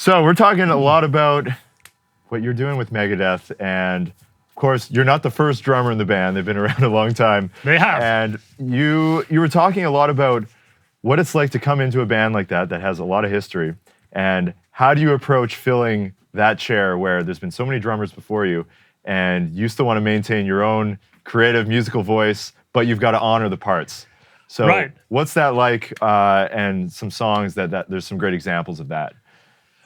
So we're talking a lot about what you're doing with Megadeth, and of course, you're not the first drummer in the band. They've been around a long time. They have. And you were talking a lot about what it's like to come into a band like that has a lot of history, and how do you approach filling that chair where there's been so many drummers before you, and you still want to maintain your own creative musical voice, but you've got to honor the parts. So Right. What's that like? And some songs that there's some great examples of that.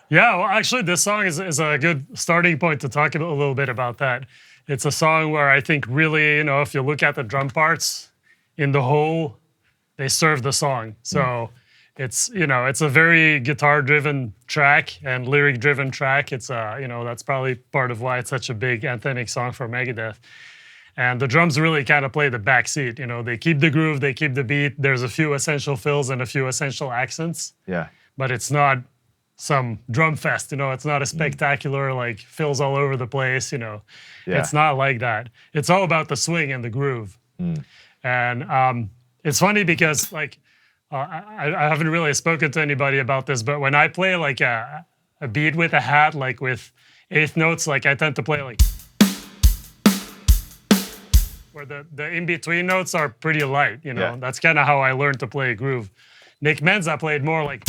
Yeah, well, actually, this song is a good starting point to talk a little bit about that. It's a song where I think really, if you look at the drum parts in the whole, they serve the song. So it's a very guitar-driven track and lyric-driven track. It's that's probably part of why it's such a big anthemic song for Megadeth. And the drums really kind of play the back seat. They keep the groove, they keep the beat. There's a few essential fills and a few essential accents. Yeah. But it's not some drum fest, it's not a spectacular like fills all over the place, Yeah. It's not like that. It's all about the swing and the groove. And it's funny because like I haven't really spoken to anybody about this, but when I play like a beat with a hat, like with eighth notes, like I tend to play like where the in-between notes are pretty light, Yeah. That's kind of how I learned to play a groove. Nick Menza played more like.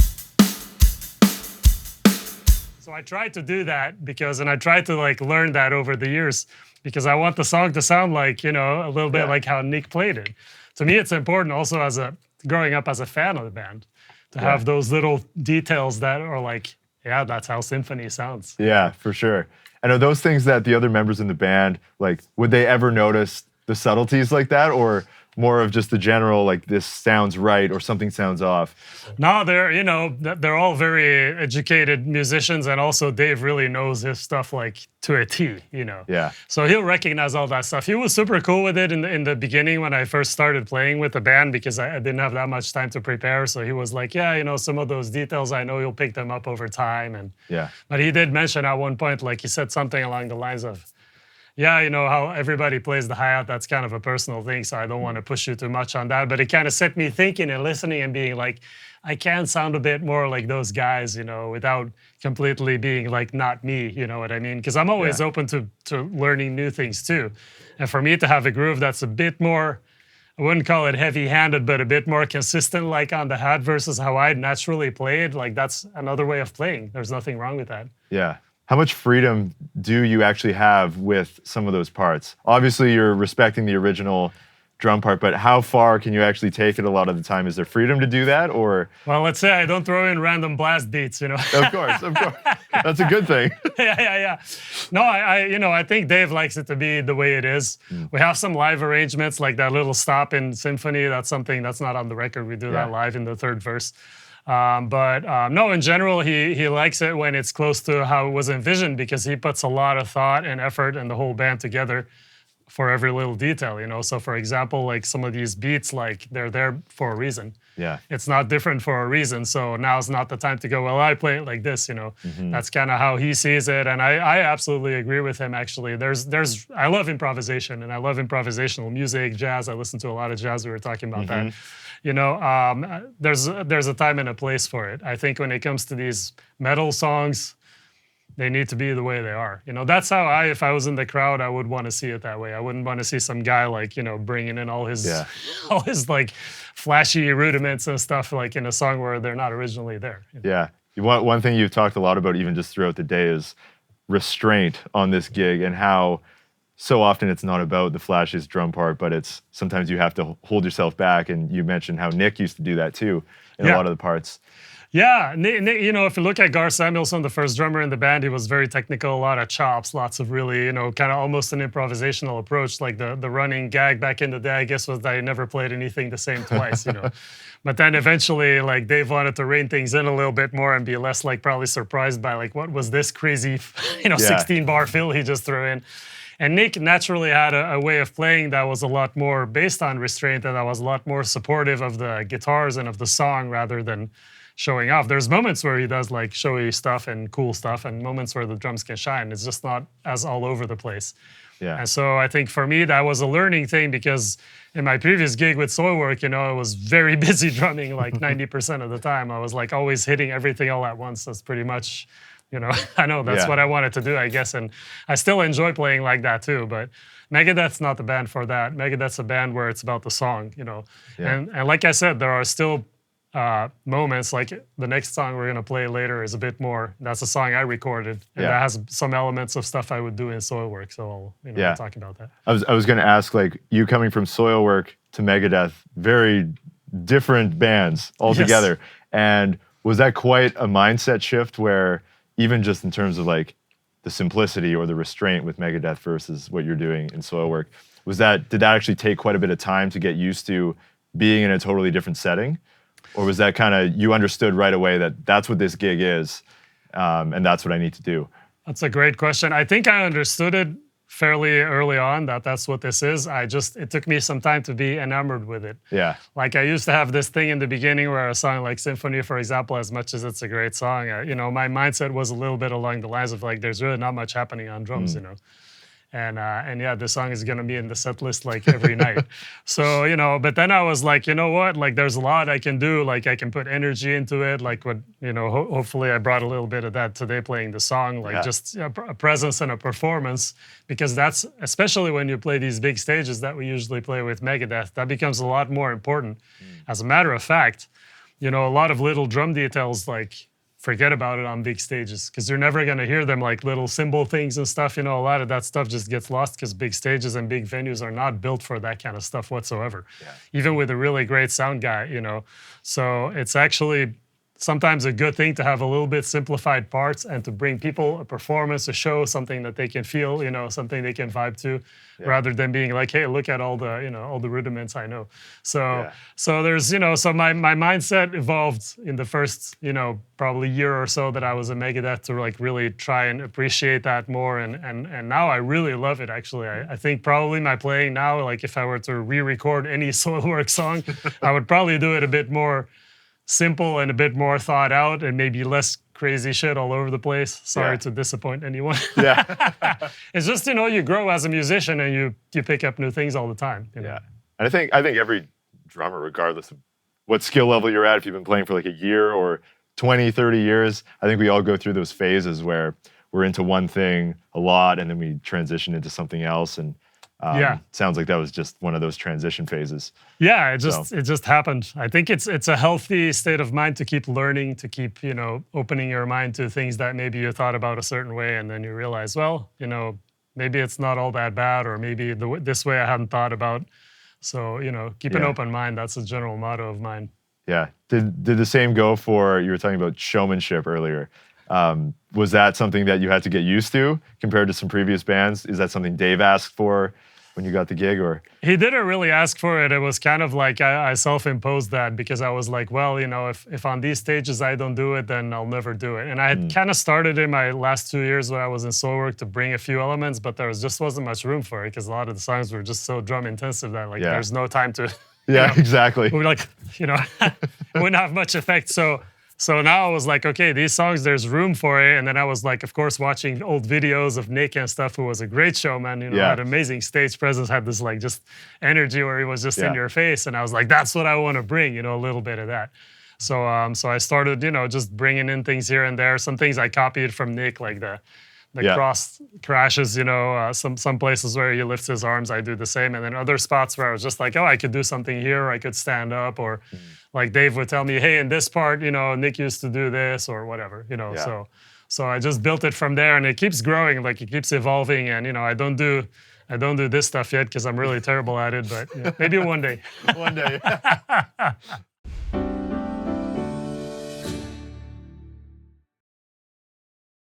So I tried to do that and I tried to like learn that over the years because I want the song to sound like, a little bit like how Nick played it. To me, it's important also growing up as a fan of the band to have those little details that are like, yeah, that's how symphony sounds. Yeah, for sure. And are those things that the other members in the band, like, would they ever notice the subtleties like that, or more of just the general, like, this sounds right or something sounds off? No, they're all very educated musicians, and also Dave really knows his stuff like to a T, Yeah. So he'll recognize all that stuff. He was super cool with it in the beginning when I first started playing with the band because I didn't have that much time to prepare. So he was like, yeah, some of those details, I know you'll pick them up over time. And Yeah. But he did mention at one point, like he said something along the lines of, yeah, how everybody plays the hi-hat, that's kind of a personal thing, so I don't want to push you too much on that. But it kind of set me thinking and listening and being like, I can sound a bit more like those guys, without completely being like not me, you know what I mean? Because I'm always open to learning new things too. And for me to have a groove that's a bit more, I wouldn't call it heavy-handed, but a bit more consistent like on the hat versus how I naturally play it, like that's another way of playing. There's nothing wrong with that. Yeah. How much freedom do you actually have with some of those parts? Obviously, you're respecting the original drum part, but how far can you actually take it a lot of the time? Is there freedom to do that, or? Well, let's say I don't throw in random blast beats, Of course. That's a good thing. Yeah. No, I think Dave likes it to be the way it is. We have some live arrangements, like that little stop in Symphony. That's something that's not on the record. We do that live in the third verse. But no, in general, he likes it when it's close to how it was envisioned because he puts a lot of thought and effort and the whole band together for every little detail, So for example, like some of these beats, like they're there for a reason. Yeah. It's not different for a reason. So now's not the time to go, well, I play it like this, That's kind of how he sees it. And I absolutely agree with him, actually. I love improvisation and I love improvisational music, jazz. I listen to a lot of jazz. We were talking about that. There's a time and a place for it. I think when it comes to these metal songs, they need to be the way they are. That's how if I was in the crowd, I would want to see it that way. I wouldn't want to see some guy like, bringing in all his like flashy rudiments and stuff like in a song where they're not originally there. Yeah. One thing you've talked a lot about even just throughout the day is restraint on this gig, and how so often it's not about the flashiest drum part, but it's sometimes you have to hold yourself back. And you mentioned how Nick used to do that too in a lot of the parts. Yeah, Nick, if you look at Gar Samuelson, the first drummer in the band, he was very technical, a lot of chops, lots of really, kind of almost an improvisational approach. Like the running gag back in the day, I guess, was that he never played anything the same twice, But then eventually, like, Dave wanted to rein things in a little bit more and be less, like, probably surprised by, like, what was this crazy, 16-bar fill he just threw in. And Nick naturally had a way of playing that was a lot more based on restraint and that was a lot more supportive of the guitars and of the song rather than showing off. There's moments where he does like showy stuff and cool stuff and moments where the drums can shine. It's just not as all over the place. Yeah. And so I think for me, that was a learning thing because in my previous gig with Soilwork, I was very busy drumming like 90% of the time. I was like always hitting everything all at once. That's pretty much you know, I know that's Yeah. what I wanted to do, I guess, and I still enjoy playing like that too. But Megadeth's not the band for that. Megadeth's a band where it's about the song, you know, Yeah. and like I said, there are still moments like the next song we're gonna play later is a bit more. That's a song I recorded, and Yeah. that has some elements of stuff I would do in Soilwork. So I'll, Yeah. I'll talk about that. I was going to ask, like, you coming from Soilwork to Megadeth, very different bands altogether. And was that quite a mindset shift where even just in terms of like the simplicity or the restraint with Megadeth versus what you're doing in Soilwork, did that actually take quite a bit of time to get used to being in a totally different setting? Or was that kind of, you understood right away that that's what this gig is, and that's what I need to do? That's a great question. I think I understood it fairly early on that that's what this is. It took me some time to be enamored with it. Yeah. Like I used to have this thing in the beginning where a song like Symphony, for example, as much as it's a great song, my mindset was a little bit along the lines of like, there's really not much happening on drums, you know. And yeah, the song is gonna be in the set list like every night. So, but then I was like, you know what? Like there's a lot I can do. Like I can put energy into it. Like what, hopefully I brought a little bit of that today playing the song, like just a presence and a performance, because that's, especially when you play these big stages that we usually play with Megadeth, that becomes a lot more important. As a matter of fact, a lot of little drum details, like forget about it on big stages because you're never going to hear them, like little cymbal things and stuff. A lot of that stuff just gets lost because big stages and big venues are not built for that kind of stuff whatsoever. Yeah. Even with a really great sound guy, So it's actually sometimes a good thing to have a little bit simplified parts and to bring people a performance, a show, something that they can feel, something they can vibe to, rather than being like, hey, look at all the, all the rudiments I know. So there's, so my mindset evolved in the first, probably year or so that I was a Megadeth to like really try and appreciate that more. And now I really love it, actually. I think probably my playing now, like if I were to re-record any Soilwork song, I would probably do it a bit more simple and a bit more thought out and maybe less crazy shit all over the place. Sorry to disappoint anyone. Yeah. It's just, you grow as a musician and you pick up new things all the time. Yeah. And I think every drummer, regardless of what skill level you're at, if you've been playing for like a year or 20, 30 years, I think we all go through those phases where we're into one thing a lot and then we transition into something else. And sounds like that was just one of those transition phases. Yeah, it just happened. I think it's a healthy state of mind to keep learning, to keep, opening your mind to things that maybe you thought about a certain way and then you realize, well, maybe it's not all that bad, or maybe this way I hadn't thought about. So, keep an open mind. That's a general motto of mine. Yeah. Did the same go for, you were talking about showmanship earlier. Was that something that you had to get used to compared to some previous bands? Is that something Dave asked for when you got the gig, or? He didn't really ask for it. It was kind of like I self-imposed that because I was like, well, if on these stages I don't do it, then I'll never do it. And I had kind of started in my last 2 years when I was in Soilwork to bring a few elements, but there just wasn't much room for it because a lot of the songs were just so drum intensive that there's no time to. Exactly. We're like, it wouldn't have much effect. So now I was like, okay, these songs, there's room for it. And then I was like, of course, watching old videos of Nick and stuff, who was a great showman, had amazing stage presence, had this like just energy where he was just in your face. And I was like, that's what I want to bring, a little bit of that. So I started, just bringing in things here and there. Some things I copied from Nick, like the cross crashes, some places where he lifts his arms, I do the same. And then other spots where I was just like, oh, I could do something here, or I could stand up, or like Dave would tell me, hey, in this part, Nick used to do this or whatever, So I just built it from there, and it keeps growing, like it keeps evolving. And, I don't do this stuff yet because I'm really terrible at it, but maybe one day. One day.